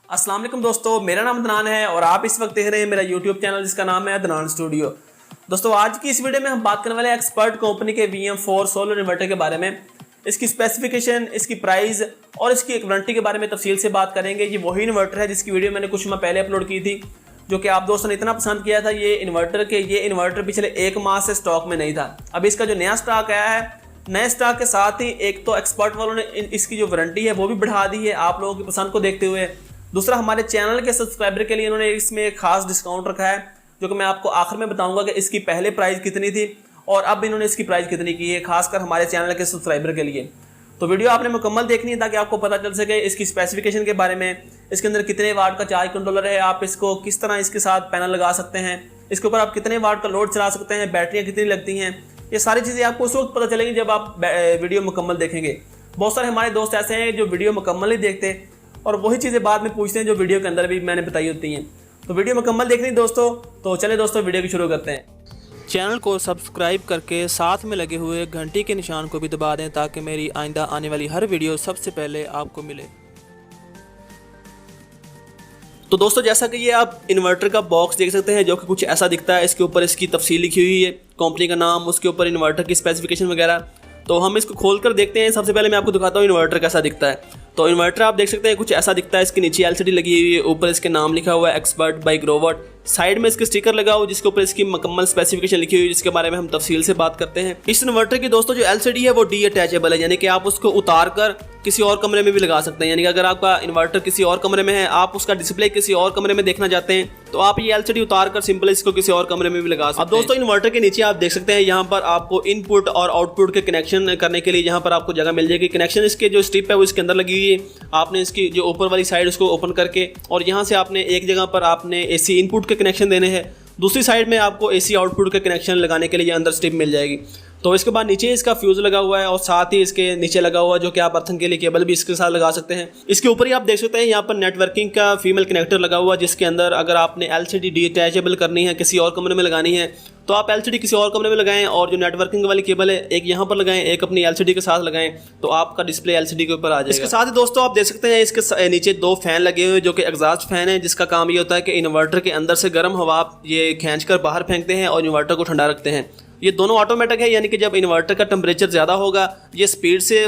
अस्सलाम वालेकुम दोस्तों, मेरा नाम अदनान है और आप इस वक्त देख रहे हैं मेरा यूट्यूब चैनल जिसका नाम है अदनान स्टूडियो। दोस्तों आज की इस वीडियो में हम बात करने वाले हैं एक्सपर्ट कंपनी के VM4 सोलर इन्वर्टर के बारे में। इसकी स्पेसिफिकेशन, इसकी प्राइस और इसकी एक वारंटी के बारे में तफसील से बात करेंगे। ये वही इन्वर्टर है जिसकी वीडियो मैंने कुछ माह पहले अपलोड की थी, जो कि आप दोस्तों ने इतना पसंद किया था ये इन्वर्टर पिछले एक माह से स्टॉक में नहीं था। अब इसका जो नया स्टॉक आया है, नए स्टॉक के साथ ही एक तो एक्सपर्ट वालों ने इसकी जो वारंटी है वो भी बढ़ा दी है आप लोगों की पसंद को देखते हुए। दूसरा, हमारे चैनल के सब्सक्राइबर के लिए इन्होंने इसमें एक खास डिस्काउंट रखा है, जो कि मैं आपको आखिर में बताऊंगा कि इसकी पहले प्राइस कितनी थी और अब इन्होंने इसकी प्राइस कितनी की है, खासकर हमारे चैनल के सब्सक्राइबर के लिए। तो वीडियो आपने मुकम्मल देखनी है ताकि आपको पता चल सके इसकी स्पेसिफिकेशन के बारे में, इसके अंदर कितने वाट का चार्ज कंट्रोलर है, आप इसको किस तरह इसके साथ पैनल लगा सकते हैं, इसके ऊपर आप कितने वाट का लोड चला सकते हैं, बैटरियाँ कितनी लगती हैं। ये सारी चीज़ें आपको उस वक्त पता चलेंगी जब आप वीडियो मुकम्मल देखेंगे। बहुत सारे हमारे दोस्त ऐसे हैं जो वीडियो मुकम्मल नहीं देखते और वही चीज़ें बाद में पूछते हैं जो वीडियो के अंदर भी मैंने बताई होती हैं। तो वीडियो मुकम्मल देखनी दोस्तों, तो चले दोस्तों वीडियो की शुरू करते हैं। चैनल को सब्सक्राइब करके साथ में लगे हुए घंटी के निशान को भी दबा दें ताकि मेरी आइंदा आने वाली हर वीडियो सबसे पहले आपको मिले। तो दोस्तों जैसा कि ये आप इन्वर्टर का बॉक्स देख सकते हैं जो कि कुछ ऐसा दिखता है। इसके ऊपर इसकी तफसील लिखी हुई है, कंपनी का नाम, उसके ऊपर इन्वर्टर की स्पेसिफिकेशन वगैरह। तो हम इसको खोल कर देखते हैं। सबसे पहले मैं आपको दिखाता हूँ इन्वर्टर कैसा दिखता है। तो इन्वर्टर आप देख सकते हैं कुछ ऐसा दिखता है। इसके नीचे LCD लगी हुई है, ऊपर इसके नाम लिखा हुआ है एक्सपर्ट बाय ग्रोवट। साइड में इसके स्टिकर लगा हुआ जिसके ऊपर इसकी मुकम्मल स्पेसिफिकेशन लिखी हुई है, जिसके बारे में हम तफसील से बात करते हैं। इस इन्वर्टर की दोस्तों जो LCD है वो डीअटैचेबल है, यानी कि आप उसको उतार कर किसी और कमरे में भी लगा सकते हैं। यानी कि अगर आपका इन्वर्टर किसी और कमरे में है, आप उसका डिस्प्ले किसी और कमरे में देखना चाहते हैं, तो आप ये LCD उतार कर सिंपल इसको किसी और कमरे में भी लगा सकते हैं। अब दोस्तों इन्वर्टर के नीचे आप देख सकते हैं यहाँ पर आपको इनपुट और आउटपुट के कनेक्शन करने के लिए यहाँ पर आपको जगह मिल जाएगी। कनेक्शन इसके जो स्ट्रिप है वो इसके अंदर लगी हुई है। आपने इसकी जो ऊपर वाली साइड उसको ओपन करके और यहाँ से आपने एक जगह पर आपने AC इनपुट के कनेक्शन देने हैं, दूसरी साइड में आपको AC आउटपुट के कनेक्शन लगाने के लिए अंदर स्ट्रिप मिल जाएगी। तो इसके बाद नीचे इसका फ्यूज लगा हुआ है और साथ ही इसके नीचे लगा हुआ है जो कि आप अर्थिंग के लिए केबल भी इसके साथ लगा सकते हैं। इसके ऊपर ही आप देख सकते हैं यहाँ पर नेटवर्किंग का फीमेल कनेक्टर लगा हुआ है, जिसके अंदर अगर आपने LCD डीअटैचेबल करनी है, किसी और कमरे में लगानी है, तो आप LCD किसी और कमरे में लगाएं और जो नेटवर्किंग वाली केबल है एक यहाँ पर लगाएं, एक अपनी LCD के साथ लगाएं, तो आपका डिस्प्ले LCD के ऊपर आ जाएगा। इसके साथ ही दोस्तों आप देख सकते हैं इसके नीचे दो फैन लगे हुए जो कि एग्जॉस्ट फैन है, जिसका काम ये होता है कि इन्वर्टर के अंदर से गर्म हवा ये खींच कर बाहर फेंकते हैं और इन्वर्टर को ठंडा रखते हैं। ये दोनों ऑटोमेटिक है, यानी कि जब इन्वर्टर का टेम्परेचर ज़्यादा होगा ये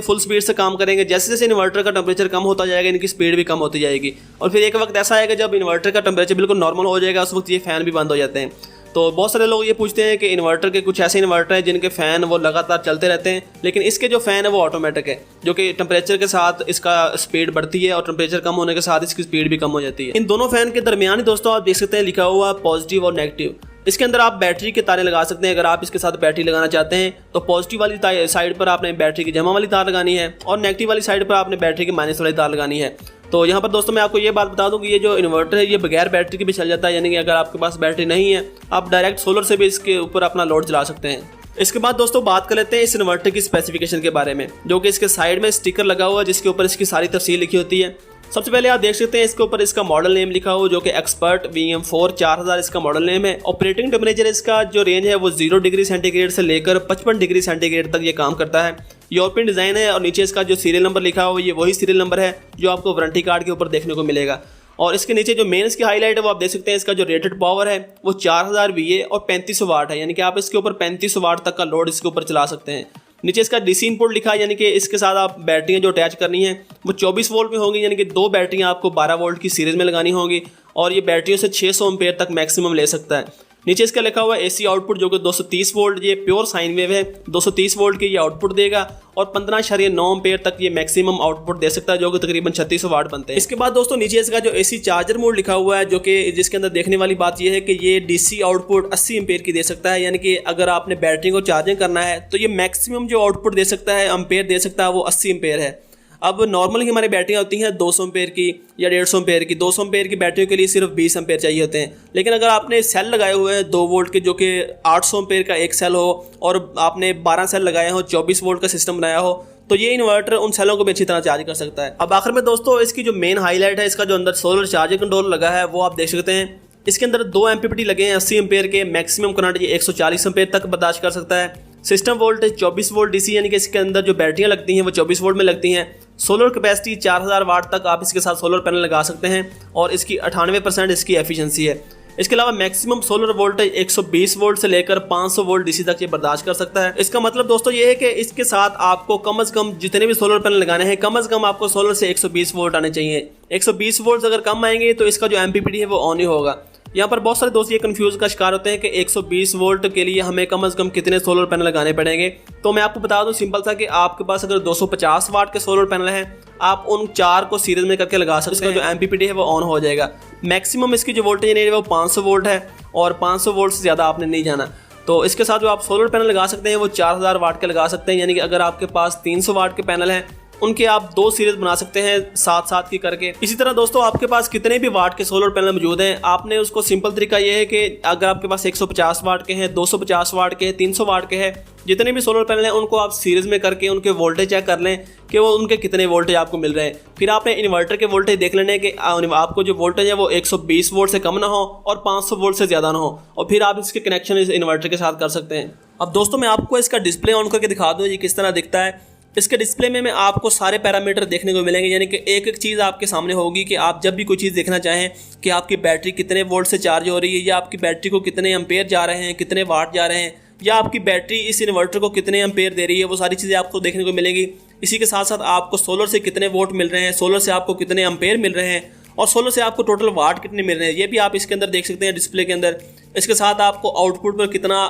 फुल स्पीड से काम करेंगे। जैसे जैसे इन्वर्टर का टेम्परेचर कम होता जाएगा इनकी स्पीड भी कम होती जाएगी और फिर एक वक्त ऐसा आएगा जब इन्वर्टर का टेम्परेचर बिल्कुल नॉर्मल हो जाएगा, उस वक्त ये फ़ैन भी बंद हो जाते हैं। तो बहुत सारे लोग ये पूछते हैं कि इन्वर्टर के कुछ ऐसे इन्वर्टर हैं जिनके फ़ैन वो लगातार चलते रहते हैं, लेकिन इसके जो फ़ैन है वो ऑटोमेटिक है, जो कि टेम्परेचर के साथ इसका स्पीड बढ़ती है और टेम्परेचर कम होने के साथ इसकी स्पीड भी कम हो जाती है। इन दोनों फ़ैन के दरमियान दोस्तों आप देख सकते हैं लिखा हुआ पॉजिटिव और नेगेटिव। इसके अंदर आप बैटरी के तारें लगा सकते हैं। अगर आप इसके साथ बैटरी लगाना चाहते हैं तो पॉजिटिव वाली साइड पर आपने बैटरी की जमा वाली तार लगानी है और नेगेटिव वाली साइड पर आपने बैटरी की माइनस वाली तार लगानी है। तो यहाँ पर दोस्तों मैं आपको ये बात बता दूं कि ये जो इन्वर्टर है ये बगैर बैटरी के भी चल जाता है, यानी कि अगर आपके पास बैटरी नहीं है आप डायरेक्ट सोलर से भी इसके ऊपर अपना लोड चला सकते हैं। इसके बाद दोस्तों बात कर लेते हैं इस इन्वर्टर की स्पेसिफिकेशन के बारे में, जो कि इसके साइड में स्टिकर लगा हुआ है जिसके ऊपर इसकी सारी तफसील लिखी होती है। सबसे पहले आप देख सकते हैं इसके ऊपर इसका मॉडल नेम लिखा हुआ जो कि एक्सपर्ट VM4 4000 इसका मॉडल नेम है। ऑपरेटिंग टेम्परेचर इसका जो रेंज है वो 0 डिग्री सेंटीग्रेड से लेकर 55 डिग्री सेंटीग्रेड तक ये काम करता है। यूरोपियन डिज़ाइन है और नीचे इसका जो सीरियल नंबर लिखा हुआ ये वही सीरियल नंबर है जो आपको वारंटी कार्ड के ऊपर देखने को मिलेगा। और इसके नीचे जो मेन इसकी हाईलाइट है वो आप देख सकते हैं इसका जो रेटेड पावर है वो 4000 VA और 3500 वाट है, यानी कि आप इसके ऊपर 3500 वाट तक का लोड इसके ऊपर चला सकते हैं। नीचे इसका DC इनपुट लिखा है, यानी कि इसके साथ आप बैटरियाँ जो अटैच करनी है वो 24 वोल्ट में होंगी, यानी कि दो बैटरियाँ आपको 12 वोल्ट की सीरीज़ में लगानी होंगी और ये बैटरियों से 600 एम्पेयर तक मैक्सिमम ले सकता है। नीचे इसका लिखा हुआ है AC आउटपुट जो कि 230 वोल्ट, ये प्योर साइन वेव है, 230 वोल्ट की ये आउटपुट देगा और 15.9 एम्पेयर तक ये मैक्सिमम आउटपुट दे सकता है, जो कि तकरीबन 3600 वाट बनते हैं। इसके बाद दोस्तों नीचे इसका जो AC चार्जर मोड लिखा हुआ है, जो कि जिसके अंदर देखने वाली बात यह है कि ये DC आउटपुट 80 एम्पेयर की दे सकता है, यानी कि अगर आपने बैटरी को चार्जिंग करना है तो ये मैक्सिमम जो आउटपुट दे सकता है, एम्पेयर दे सकता है, वो 80 एम्पेयर है। अब नॉर्मल हमारी बैटरियाँ होती हैं 200 एम्पेयर की या 150 एम्पेयर की। 200 एम्पेयर की बैटरियों के लिए सिर्फ 20 एम्पेयर चाहिए होते हैं, लेकिन अगर आपने सेल लगाए हुए हैं 2 वोल्ट के, जो कि 800 एम्पेयर का एक सेल हो और आपने 12 सेल लगाए हो, 24 वोल्ट का सिस्टम बनाया हो, तो ये इन्वर्टर उन सेलों को भी अच्छी तरह चार्ज कर सकता है। अब आखिर में दोस्तों इसकी जो मेन हाईलाइट है, इसका जो अंदर सोलर चार्जिंग कंट्रोल लगा है वो आप देख सकते हैं। इसके अंदर 2 MPPT लगे हैं 80 एम्पेयर के, मैक्सिमम करंट ये 140 एम्पेयर तक बर्दाश्त कर सकता है। सिस्टम वोल्टेज 24 वोल्ट डीसी, यानी कि इसके अंदर जो बैटरियां लगती हैं वो 24 वोल्ट में लगती हैं। सोलर कैपेसिटी 4000 वाट तक आप इसके साथ सोलर पैनल लगा सकते हैं और इसकी 98% इसकी एफिशिएंसी है। इसके अलावा मैक्सिमम सोलर वोल्टेज 120 वोल्ट से लेकर 500 वोल्ट डीसी तक ये बर्दाश्त कर सकता है। इसका मतलब दोस्तों ये है कि इसके साथ आपको कम से कम जितने भी सोलर पैनल लगाने हैं, कम से कम आपको सोलर से 120 वोल्ट आने चाहिए। 120 वोल्ट अगर कम आएंगे तो इसका जो एमपीपीटी है वो ऑन ही होगा। यहाँ पर बहुत सारे दोस्त ये कंफ्यूज का शिकार होते हैं कि 120 वोल्ट के लिए हमें कम से कम कितने सोलर पैनल लगाने पड़ेंगे। तो मैं आपको बता दूं सिंपल सा कि आपके पास अगर 250 वाट के सोलर पैनल हैं, आप उन 4 को सीरीज में करके लगा सकते हैं। जो एमपीपीटी है वो ऑन हो जाएगा। मैक्सिमम इसकी जो वोल्टेज है वो 500 वोल्ट है और 500 वोल्ट से ज़्यादा आपने नहीं जाना। तो इसके साथ जो आप सोलर पैनल लगा सकते हैं वो 4000 वाट के लगा सकते हैं, यानी कि अगर आपके पास 300 वाट के पैनल हैं उनके आप 2 सीरीज बना सकते हैं साथ साथ की करके। इसी तरह दोस्तों आपके पास कितने भी वाट के सोलर पैनल मौजूद हैं, आपने उसको सिंपल तरीका ये है कि अगर आपके पास 150 वाट के हैं, 250 वाट के हैं, 300 वाट के हैं, जितने भी सोलर पैनल हैं उनको आप सीरीज में करके उनके वोल्टेज चेक कर लें कि वो उनके कितने वोल्टेज आपको मिल रहे हैं। फिर आपने इन्वर्टर के वोल्टेज देख लेने कि आपको जो वोल्टेज है वो 120 वोल्ट से कम ना हो और 500 वोल्ट से ज़्यादा ना हो, और फिर आप इसके कनेक्शन इस इन्वर्टर के साथ कर सकते हैं। अब दोस्तों मैं आपको इसका डिस्प्ले ऑन करके दिखा दूँ ये किस तरह दिखता है। इसके डिस्प्ले में आपको सारे पैरामीटर देखने को मिलेंगे, यानी कि एक एक चीज़ आपके सामने होगी कि आप जब भी कोई चीज़ देखना चाहें कि आपकी बैटरी कितने वोल्ट से चार्ज हो रही है, या आपकी बैटरी को कितने एम्पेयर जा रहे हैं, कितने वाट जा रहे हैं, या आपकी बैटरी इस इन्वर्टर को कितने एम्पेयर दे रही है, वो सारी चीज़ें आपको देखने को मिलेंगी। इसी के साथ साथ आपको सोलर से कितने वोल्ट मिल रहे हैं, सोलर से आपको कितने एम्पेयर मिल रहे हैं और सोलर से आपको टोटल वाट कितने मिल रहे हैं, ये भी आप इसके अंदर देख सकते हैं डिस्प्ले के अंदर। इसके साथ आपको आउटपुट पर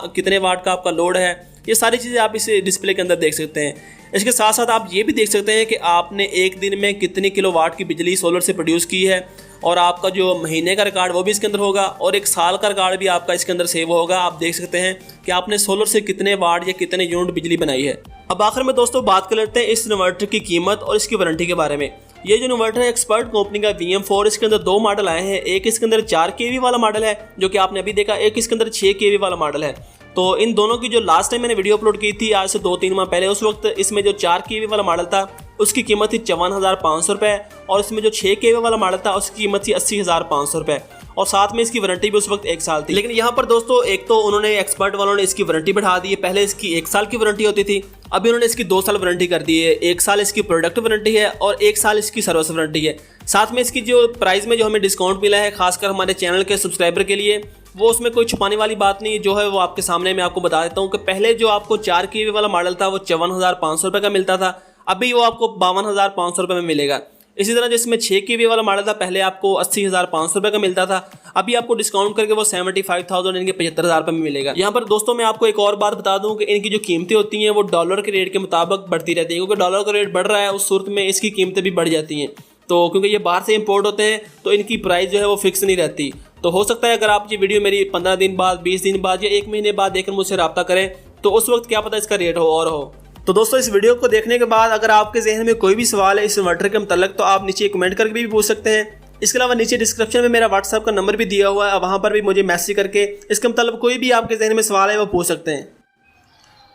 कितने वाट का आपका लोड है, ये सारी चीज़ें आप इस डिस्प्ले के अंदर देख सकते हैं। इसके साथ साथ आप ये भी देख सकते हैं कि आपने एक दिन में कितनी किलोवाट की बिजली सोलर से प्रोड्यूस की है, और आपका जो महीने का रिकॉर्ड वो भी इसके अंदर होगा, और एक साल का रिकॉर्ड भी आपका इसके अंदर सेव होगा। आप देख सकते हैं कि आपने सोलर से कितने वाट या कितने यूनिट बिजली बनाई है। अब आखिर में दोस्तों बात कर लेते हैं इस इन्वर्टर की कीमत और इसकी वारंटी के बारे में। ये जो इन्वर्टर है एक्सपर्ट कंपनी का VM4, इसके अंदर 2 मॉडल आए हैं। एक इसके अंदर 4 kV वाला मॉडल है जो कि आपने अभी देखा, एक इसके अंदर 6 kV वाला मॉडल है। तो इन दोनों की जो लास्ट टाइम मैंने वीडियो अपलोड की थी आज से 2-3 माह पहले, उस वक्त इसमें जो 4 kV वाला मॉडल था उसकी कीमत थी 54,500 रुपये, और इसमें जो 6 kV वाला मॉडल था उसकी कीमत थी 80,500 रुपये, और साथ में इसकी वारंटी भी उस वक्त 1 साल थी। लेकिन यहाँ पर दोस्तों एक तो उन्होंने एक्सपर्ट वालों ने इसकी वारंटी बढ़ा दी है। पहले इसकी 1 साल की वारंटी होती थी, अभी उन्होंने इसकी 2 साल वारंटी कर दी है। 1 साल इसकी प्रोडक्ट वारंटी है और 1 साल इसकी सर्विस वारंटी है। साथ में इसकी जो प्राइस में जो हमें डिस्काउंट मिला है खासकर हमारे चैनल के सब्सक्राइबर के लिए, वो उसमें कोई छुपाने वाली बात नहीं जो है वो आपके सामने मैं आपको बता देता हूँ कि पहले जो आपको 4 kV वाला मॉडल था वो 54,500 रुपये का मिलता था, अभी वो आपको 52,500 रुपये में मिलेगा। इसी तरह जिसमें 6 kV वाला मॉडल था पहले आपको 80,500 रुपये का मिलता था, अभी आपको डिस्काउंट करके वो 75,000 यानी कि 75,000 रुपये में मिलेगा। यहाँ पर दोस्तों मैं आपको एक और बात बता दूं कि इनकी जो कीमतें होती हैं वो डॉलर के रेट के मुताबिक बढ़ती रहती है, क्योंकि डॉलर का रेट बढ़ रहा है उस सूरत में इसकी कीमतें भी बढ़ जाती हैं। तो क्योंकि ये बाहर से इंपोर्ट होते हैं तो इनकी प्राइस जो है वो फिक्स नहीं रहती। तो हो सकता है अगर आप ये वीडियो मेरी 15 दिन बाद, 20 दिन बाद या 1 महीने बाद देखकर मुझसे रब्ता करें तो उस वक्त क्या पता इसका रेट हो और हो। तो दोस्तों इस वीडियो को देखने के बाद अगर आपके जहन में कोई भी सवाल है इस इन्वर्टर के मतलब तो आप नीचे कमेंट करके भी पूछ सकते हैं। इसके अलावा नीचे डिस्क्रिप्शन में मेरा व्हाट्सएप का नंबर भी दिया हुआ है, वहाँ पर भी मुझे मैसेज करके इसके मतलब कोई भी आपके जहन में सवाल है वो पूछ सकते हैं।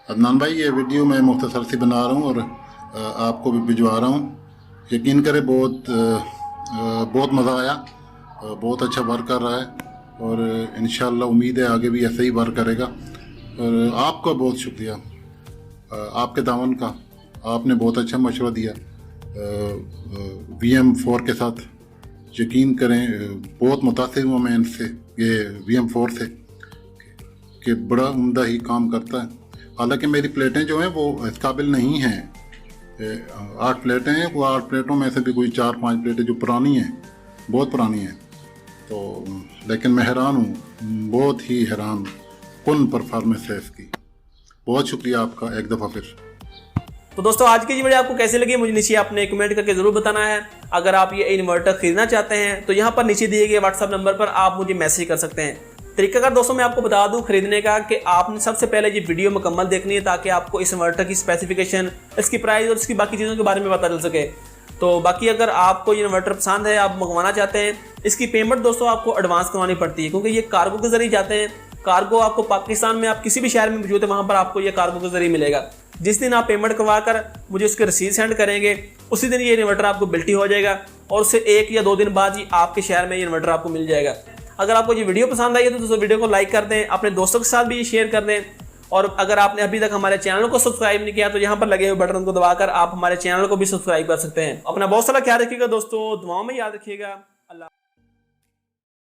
अदनान भाई ये वीडियो मैं मुख्तसर से बना रहा हूँ और आपको भी भिजवा रहा हूँ। यकीन करें बहुत मज़ा आया, बहुत अच्छा वर्क कर रहा है और इंशाल्लाह उम्मीद है आगे भी ऐसे ही वर्क करेगा। और आपका बहुत शुक्रिया, आपके दामन का, आपने बहुत अच्छा मशवरा दिया। VM4 के साथ यकीन करें बहुत मुतासिर हुआ मैं इनसे, ये VM4 से कि बड़ा उम्दा ही काम करता है। हालांकि मेरी प्लेटें जो हैं वो इस काबिल नहीं हैं, 8 प्लेटें हैं, वो 8 प्लेटों में से भी कोई 4-5 प्लेटें जो पुरानी हैं, बहुत पुरानी हैं। तो लेकिन मैं हैरान हूँ, बहुत ही हैरान कुन परफॉर्मेंस है इसकी। बहुत शुक्रिया आपका एक दफ़ा फिर। तो दोस्तों आज की ये वीडियो आपको कैसी लगी मुझे नीचे आपने कमेंट करके ज़रूर बताना है। अगर आप ये इन्वर्टर खरीदना चाहते हैं तो यहाँ पर नीचे दिए गए व्हाट्सअप नंबर पर आप मुझे मैसेज कर सकते हैं। तरीकाकार दोस्तों मैं आपको बता दूं खरीदने का कि आपने सबसे पहले ये वीडियो मुकम्मल देखनी है ताकि आपको इस इन्वर्टर की स्पेसिफिकेशन, इसकी प्राइस और इसकी बाकी चीज़ों के बारे में पता चल सके। तो बाकी अगर आपको ये इन्वर्टर पसंद है, आप मंगवाना चाहते हैं, इसकी पेमेंट दोस्तों आपको एडवांस करवानी पड़ती है क्योंकि ये कार्गो के जरिए जाते हैं। कार्गो आपको पाकिस्तान में आप किसी भी शहर में मौजूद है वहाँ पर आपको ये कार्गो के जरिए मिलेगा। जिस दिन आप पेमेंट करवा कर मुझे उसकी रसीद सेंड करेंगे उसी दिन ये इन्वर्टर आपको बिल्टी हो जाएगा और उससे 1 या 2 दिन बाद ही आपके शहर में ये इन्वर्टर आपको मिल जाएगा। अगर आपको ये वीडियो पसंद आई है तो दोस्तों वीडियो को लाइक कर दें, अपने दोस्तों के साथ भी शेयर कर दें और अगर आपने अभी तक हमारे चैनल को सब्सक्राइब नहीं किया तो यहाँ पर लगे हुए बटन को दबाकर आप हमारे चैनल को भी सब्सक्राइब कर सकते हैं। अपना बहुत सारा ख्याल रखिएगा दोस्तों, दुआओं में याद रखिएगा। अल्लाह।